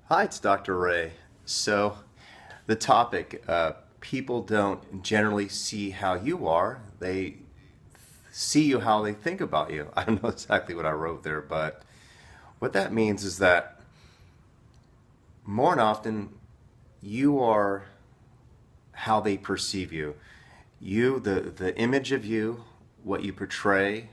Hi, it's Dr. Ray. So, the topic people don't generally see how you are, they see you how they think about you. I don't know exactly what I wrote there, but what that means is that more than often, you are how they perceive you. The image of you, what you portray,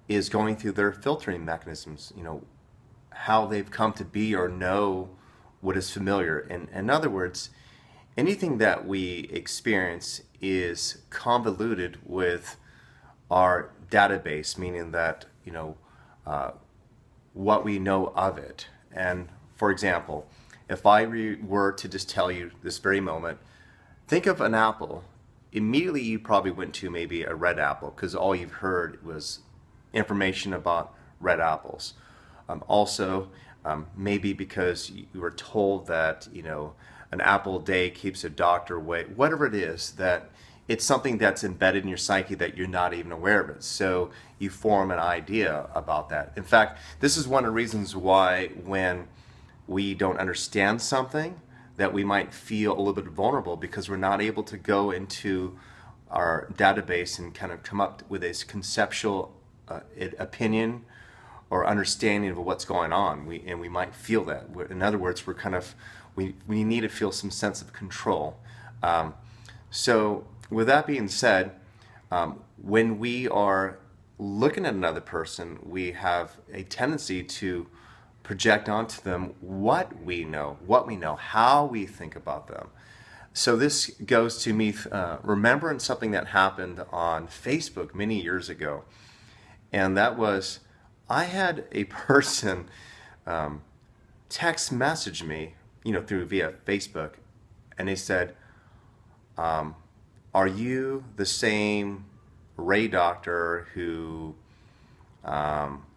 is going through their filtering mechanisms. How they've come to be or know what is familiar. In other words, anything that we experience is convoluted with our database, meaning that, uh, what we know of it. And for example, if were to just tell you this very moment, think of an apple. Immediately you probably went to maybe a red apple because all you've heard was information about red apples. Also, maybe because you were told that, an apple a day keeps a doctor away, whatever it is, that it's something that's embedded in your psyche that you're not even aware of it. So you form an idea about that. In fact, this is one of the reasons why when we don't understand something, that we might feel a little bit vulnerable because we're not able to go into our database and kind of come up with this conceptual opinion or understanding of what's going on. We might feel that. In other words, we need to feel some sense of control. So with that being said, when we are looking at another person, we have a tendency to project onto them what we know, how we think about them. So this goes to me remembering something that happened on Facebook many years ago. And that was, I had a person text message me, through via Facebook, and they said, "Are you the same Ray doctor who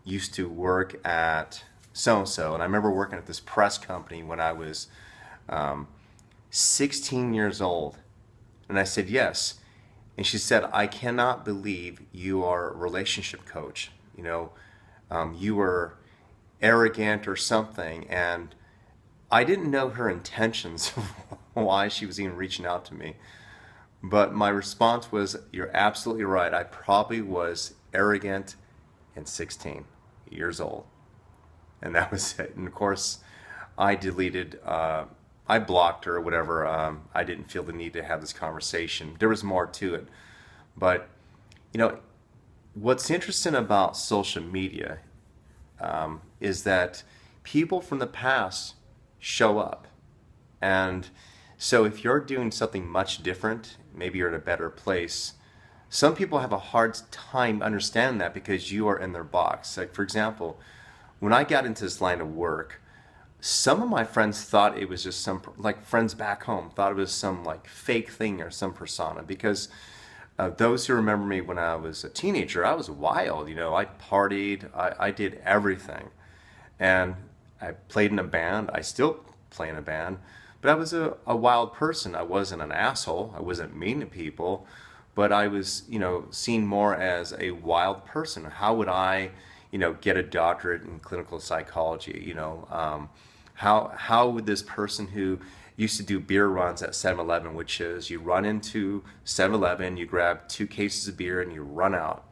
used to work at so and so?" And I remember working at this press company when I was 16 years old, and I said yes. And she said, "I cannot believe you are a relationship coach. You were arrogant or something." And I didn't know her intentions, why she was even reaching out to me. But my response was, "You're absolutely right. I probably was arrogant and 16 years old." And that was it. And of course, I I blocked her or whatever. I didn't feel the need to have this conversation. There was more to it. But, what's interesting about social media is that people from the past show up. And so if you're doing something much different, maybe you're in a better place, some people have a hard time understanding that because you are in their box. Like, for example, when I got into this line of work, some of my friends thought it was just like friends back home, thought it was some like fake thing or some persona because those who remember me when I was a teenager, I was wild. I partied, I did everything. And I played in a band. I still play in a band. But I was a wild person. I wasn't an asshole. I wasn't mean to people. But I was, seen more as a wild person. How would I, get a doctorate in clinical psychology? How would this person who used to do beer runs at 7-Eleven, which is you run into 7-Eleven, you grab 2 cases of beer and you run out,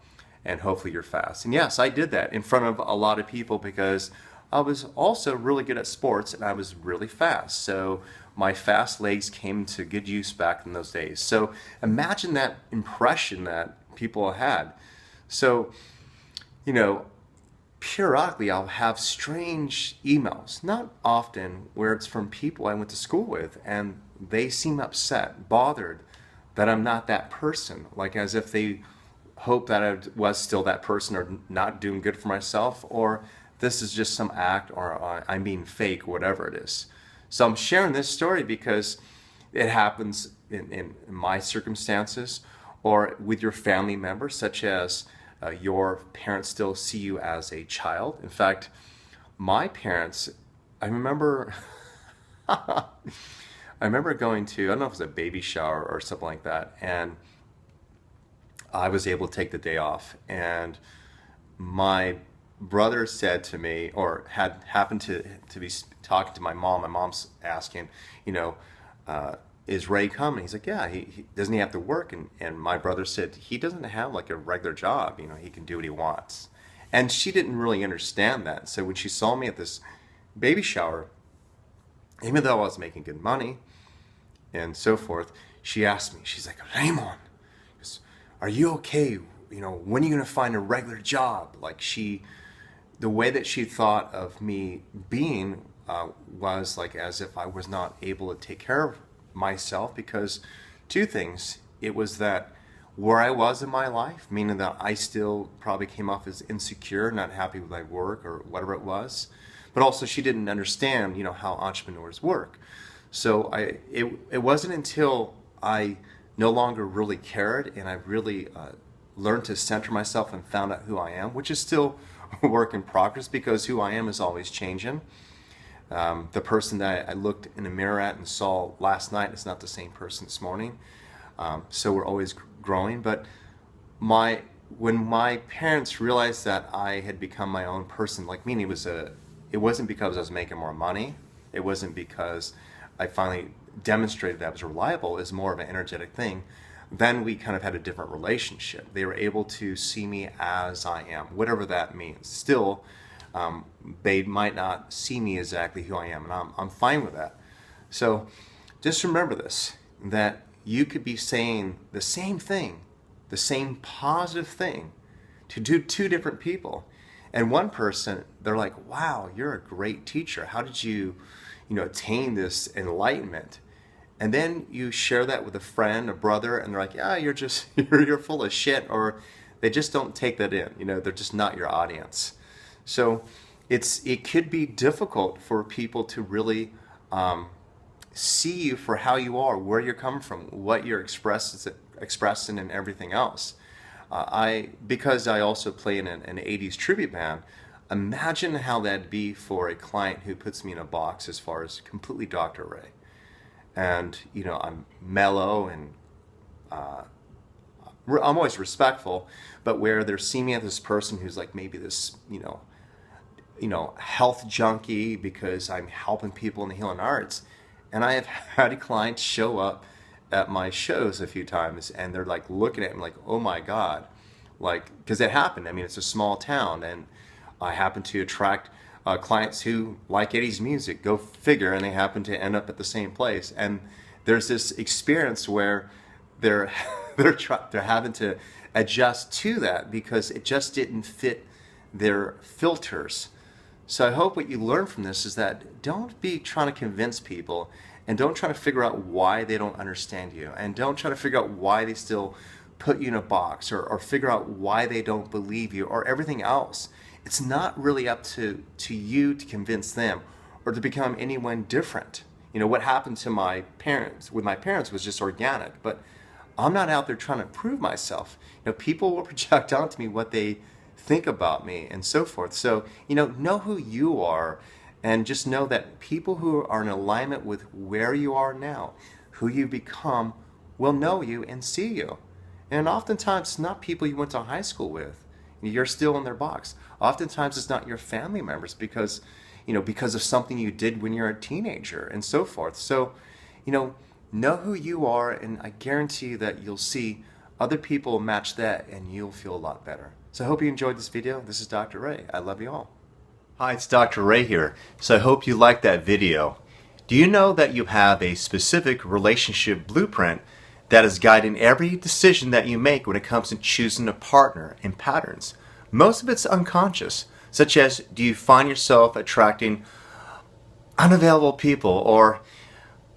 and hopefully you're fast. And yes, I did that in front of a lot of people because I was also really good at sports and I was really fast. So my fast legs came to good use back in those days. So imagine that impression that people had. So, periodically I'll have strange emails, not often, where it's from people I went to school with and they seem upset, bothered that I'm not that person, like as if they hope that I was still that person or not doing good for myself, or this is just some act, or I'm being fake, whatever it is. So I'm sharing this story because it happens in my circumstances or with your family members, such as your parents still see you as a child. In fact, my parents, I remember I remember going to, I don't know if it was a baby shower or something like that, and I was able to take the day off. And my brother said to me, or had happened to be talking to my mom. My mom's asking, you know, is Ray coming? He's like, yeah. He doesn't he have to work? And my brother said he doesn't have like a regular job. You know, he can do what he wants. And she didn't really understand that. So when she saw me at this baby shower, even though I was making good money and so forth, she asked me. She's like, Raymond, are you okay? You know, when are you gonna find a regular job? Like the way that she thought of me being was like as if I was not able to take care of myself, because two things. It was that where I was in my life, meaning that I still probably came off as insecure, not happy with my work or whatever it was, but also she didn't understand, you know, how entrepreneurs work. So it wasn't until I no longer really cared and I really learned to center myself and found out who I am, which is still a work in progress because who I am is always changing. The person that I looked in the mirror at and saw last night is not the same person this morning. So we're always growing. But when my parents realized that I had become my own person, like meaning it wasn't because I was making more money. It wasn't because I finally demonstrated that I was reliable. It was more of an energetic thing. Then we kind of had a different relationship. They were able to see me as I am, whatever that means. Still, they might not see me exactly who I am, and I'm fine with that. So just remember this, that you could be saying the same thing, the same positive thing to two different people. And one person, they're like, wow, you're a great teacher. How did you attain this enlightenment? And then you share that with a friend, a brother, and they're like, yeah, you're full of shit, or they just don't take that in. They're just not your audience. So it could be difficult for people to really see you for how you are, where you're coming from, what you're expressing and everything else. Because I also play in an 80s tribute band, imagine how that'd be for a client who puts me in a box as far as completely Dr. Ray. And, I'm mellow and I'm always respectful, but where they're seeing me as this person who's like maybe this, health junkie because I'm helping people in the healing arts. And I have had clients show up at my shows a few times and they're like looking at me like, oh my God, like, because it happened. I mean, it's a small town and I happen to attract clients who like 80s music, go figure, and they happen to end up at the same place. And there's this experience where they're having to adjust to that because it just didn't fit their filters. So I hope what you learn from this is that don't be trying to convince people, and don't try to figure out why they don't understand you, and don't try to figure out why they still put you in a box, or figure out why they don't believe you, or everything else. It's not really up to you to convince them or to become anyone different. What happened to my parents was just organic, but I'm not out there trying to prove myself. People will project onto me what they think about me and so forth. So, know who you are, and just know that people who are in alignment with where you are now, who you become, will know you and see you. And oftentimes it's not people you went to high school with. You're still in their box. Oftentimes it's not your family members because of something you did when you're a teenager and so forth. So, know who you are, and I guarantee you that you'll see other people match that and you'll feel a lot better. So I hope you enjoyed this video. This is Dr. Ray. I love you all. Hi, it's Dr. Ray here. So I hope you liked that video. Do you know that you have a specific relationship blueprint that is guiding every decision that you make when it comes to choosing a partner and patterns? Most of it's unconscious, such as, do you find yourself attracting unavailable people, or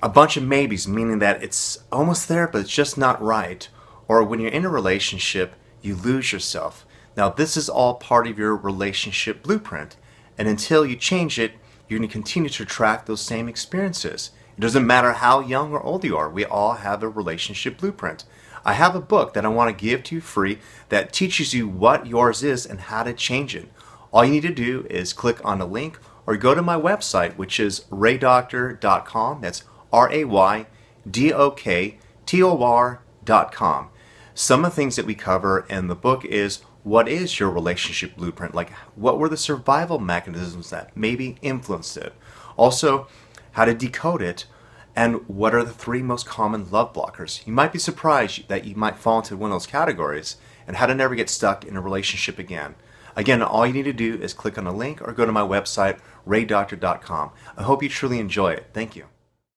a bunch of maybes, meaning that it's almost there but it's just not right, or when you're in a relationship you lose yourself. Now this is all part of your relationship blueprint, and until you change it, you're going to continue to attract those same experiences. It doesn't matter how young or old you are, we all have a relationship blueprint. I have a book that I want to give to you free that teaches you what yours is and how to change it. All you need to do is click on the link or go to my website, which is raydoktor.com. That's RAYDOKTOR.com. Some of the things that we cover in the book is, what is your relationship blueprint? Like, what were the survival mechanisms that maybe influenced it? Also, how to decode it, and what are the 3 most common love blockers? You might be surprised that you might fall into one of those categories, and how to never get stuck in a relationship again. Again, all you need to do is click on a link or go to my website, raydoctor.com. I hope you truly enjoy it. Thank you.